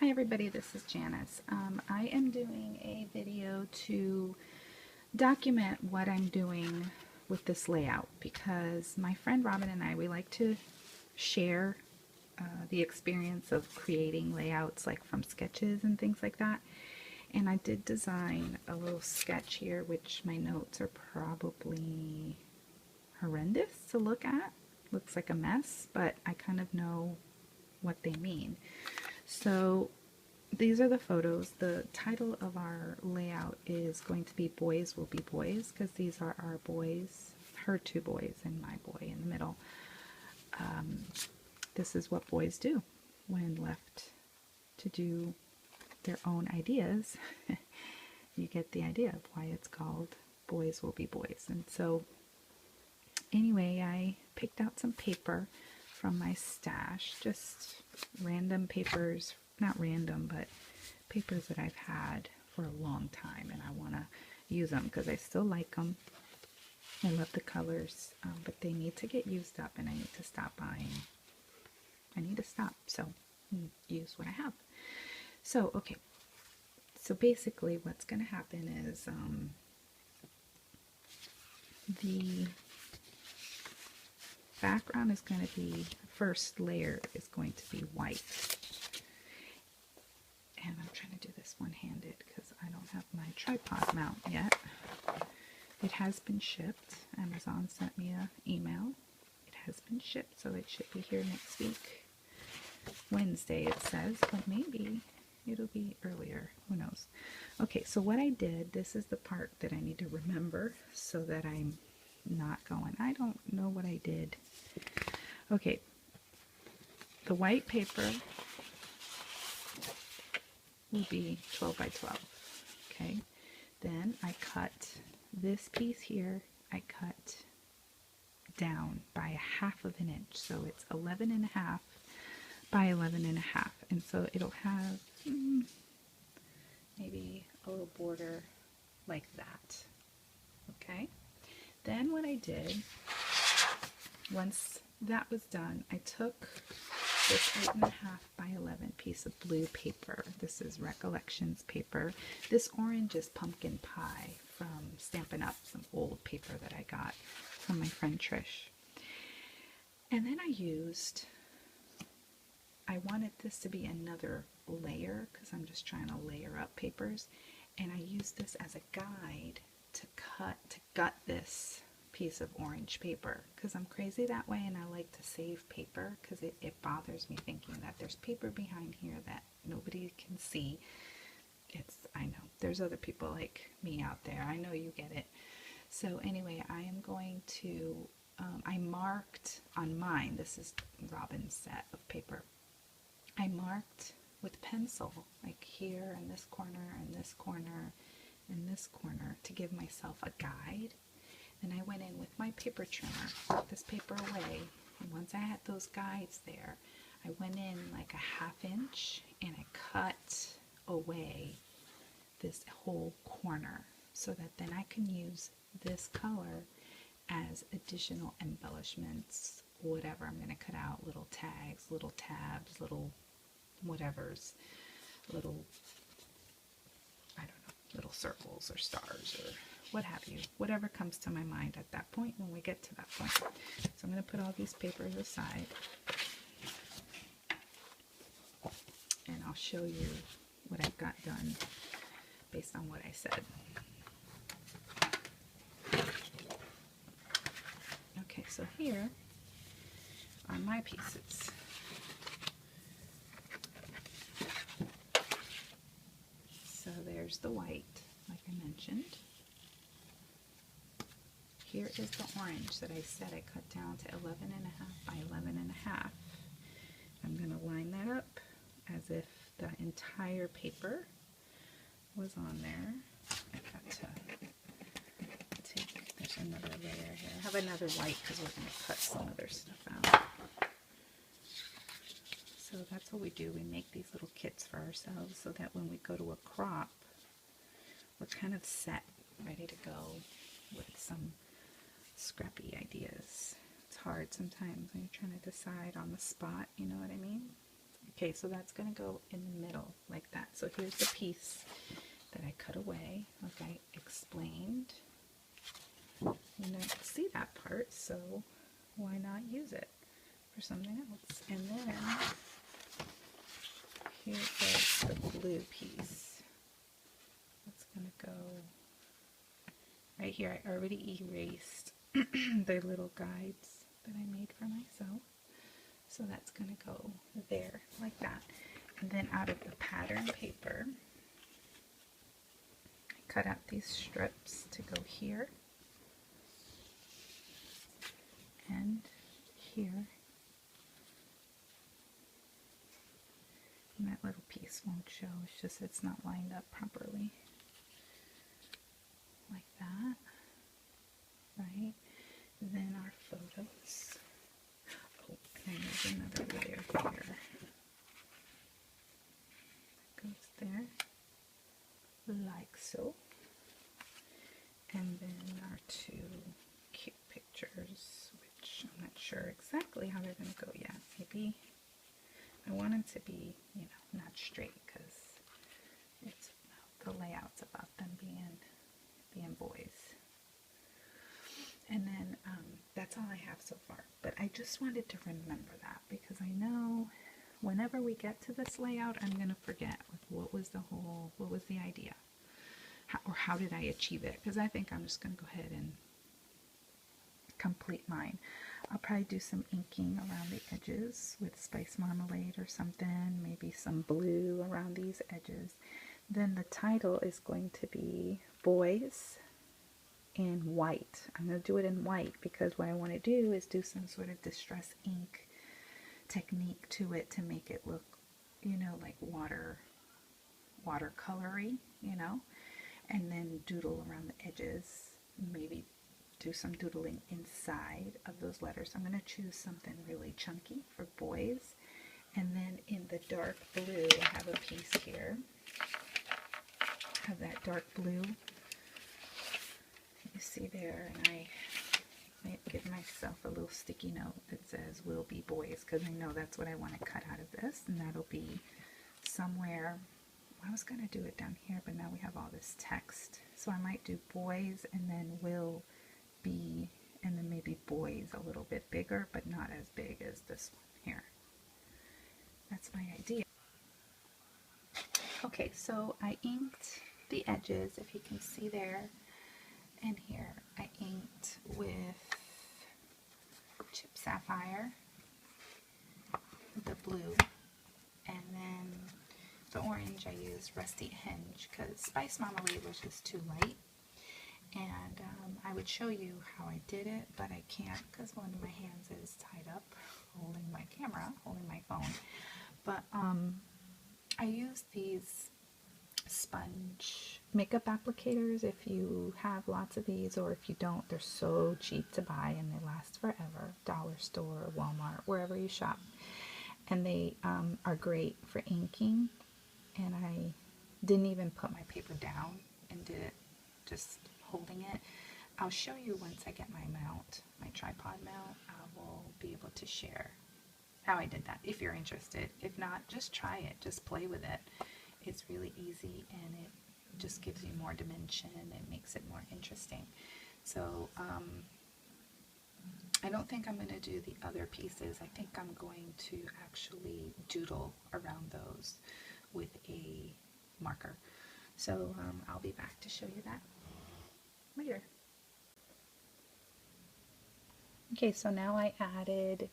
Hi everybody, this is Janice. I am doing a video to document what I'm doing with this layout because my friend Robin and we like to share the experience of creating layouts like from sketches and things like that. And I did design a little sketch here, which my notes are probably horrendous to look at. Looks like a mess, but I kind of know what they mean. So these are the photos. The title of our layout is going to be Boys Will Be Boys because these are our boys, her two boys and my boy in the middle. This is what boys do when left to do their own ideas. You get the idea of why it's called Boys Will Be Boys. And so anyway, I picked out some paper from my stash, just random papers, not random, but papers that I've had for a long time, and I want to use them because I still like them. I love the colors, but they need to get used up, and I need to stop buying. I need to stop, so use what I have. So, okay, so basically what's going to happen is the background is going to be, the first layer is going to be white. And I'm trying to do this one-handed because I don't have my tripod mount yet. It has been shipped. Amazon sent me an email. It has been shipped, so it should be here next week. Wednesday it says, but maybe it'll be earlier. Who knows? Okay, so what I did, this is the part that I need to remember so that I'm not going, I don't know what I did. Okay, the white paper will be 12 by 12. Okay, then I cut this piece here, I cut down by 1/2 of an inch, so it's 11.5 by 11.5, and so it'll have maybe a little border like that. Okay, then what I did, once that was done, I took this 8.5 by 11 piece of blue paper. This is Recollections paper. This orange is pumpkin pie from Stampin' Up, some old paper that I got from my friend Trish. And then I wanted this to be another layer because I'm just trying to layer up papers, and I used this as a guide to gut this piece of orange paper because I'm crazy that way, and I like to save paper because it bothers me thinking that there's paper behind here that nobody can see. I know there's other people like me out there. I know you get it. So anyway, I am going to I marked on mine, this is Robin's set of paper, I marked with pencil like here and this corner and this corner and this corner to give myself a guide. Then I went in with my paper trimmer, took this paper away, and once I had those guides there, I went in like a 1/2 inch and I cut away this whole corner so that then I can use this color as additional embellishments, whatever I'm going to cut out, little tags, little tabs, little whatevers, little, I don't know, little circles or stars or what have you, whatever comes to my mind at that point when we get to that point. So I'm going to put all these papers aside and I'll show you what I've got done based on what I said. Okay, so here are my pieces. So there's the white, like I mentioned. Here is the orange that I said I cut down to 11.5 by 11.5. I'm going to line that up as if the entire paper was on there. I've got to take, there's another layer here. I have another white because we're going to cut some other stuff out. So that's what we do. We make these little kits for ourselves so that when we go to a crop, we're kind of set, ready to go with some scrappy ideas. It's hard sometimes when you're trying to decide on the spot, you know what I mean? Okay, so that's going to go in the middle like that. So here's the piece that I cut away, like I explained. And I see that part, so why not use it for something else? And then here is the blue piece. That's going to go right here. I already erased the little guides that I made for myself. So that's going to go there like that. And then out of the pattern paper, I cut out these strips to go here and here. And that little piece won't show, it's just it's not lined up properly. Like that, right? Then our photos. Oh, and there's another layer here. That goes there, like so. And then our two cute pictures, which I'm not sure exactly how they're going to go yet. Maybe I want them to be, you know, not straight because it's the layout's about them being boys. And then that's all I have so far. But I just wanted to remember that because I know whenever we get to this layout, I'm going to forget what was the idea? How did I achieve it? Because I think I'm just going to go ahead and complete mine. I'll probably do some inking around the edges with spice marmalade or something, maybe some blue around these edges. Then the title is going to be Boys in White. I'm going to do it in white because what I want to do is do some sort of distress ink technique to it to make it look, you know, like watercolory, you know, and then doodle around the edges, maybe do some doodling inside of those letters. I'm going to choose something really chunky for boys. And then in the dark blue, I have a piece here. I have that dark blue. You see there, and I might give myself a little sticky note that says "Will be boys" because I know that's what I want to cut out of this, and that'll be somewhere. I was going to do it down here, but now we have all this text. So I might do boys and then will be, and then maybe boys a little bit bigger, but not as big as this one here. That's my idea. Okay, so I inked the edges, if you can see there. And here I inked with Chip Sapphire, the blue, and then the orange I used Rusty Hinge because Spice Marmalade was just too light. And I would show you how I did it, but I can't because one of my hands is tied up holding my camera, holding my phone. But I used these sponge makeup applicators. If you have lots of these, or if you don't, they're so cheap to buy and they last forever. Dollar Store, Walmart, wherever you shop. And they are great for inking. And I didn't even put my paper down and did it just holding it. I'll show you once I get my mount, my tripod mount. I will be able to share how I did that if you're interested. If not, just try it, just play with it. It's really easy and it just gives you more dimension and makes it more interesting. So I don't think I'm going to do the other pieces. I think I'm going to actually doodle around those with a marker. So I'll be back to show you that later. Okay, so now I added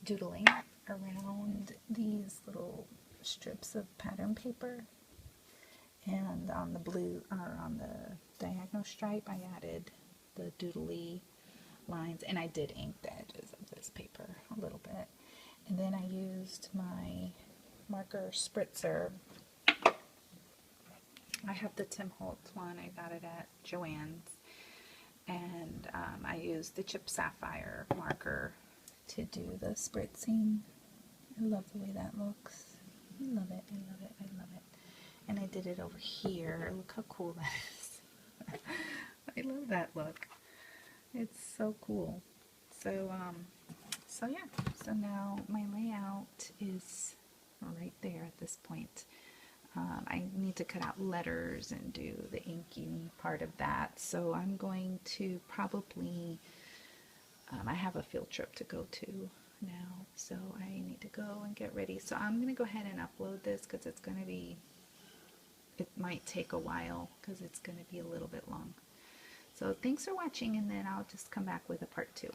doodling around these little strips of pattern paper, and on the blue, or on the diagonal stripe, I added the doodly lines, and I did ink the edges of this paper a little bit. And then I used my marker spritzer. I have the Tim Holtz one. I got it at Joann's, and I used the Chip Sapphire marker to do the spritzing. I love the way that looks. I love it, I love it, I love it. And I did it over here. Look how cool that is. I love that look. It's so cool. So, so yeah. So now my layout is this point. I need to cut out letters and do the inking part of that. So I'm going to probably, I have a field trip to go to now, so I need to go and get ready. So I'm going to go ahead and upload this because it's going to be, it might take a while because it's going to be a little bit long. So thanks for watching, and then I'll just come back with a part 2.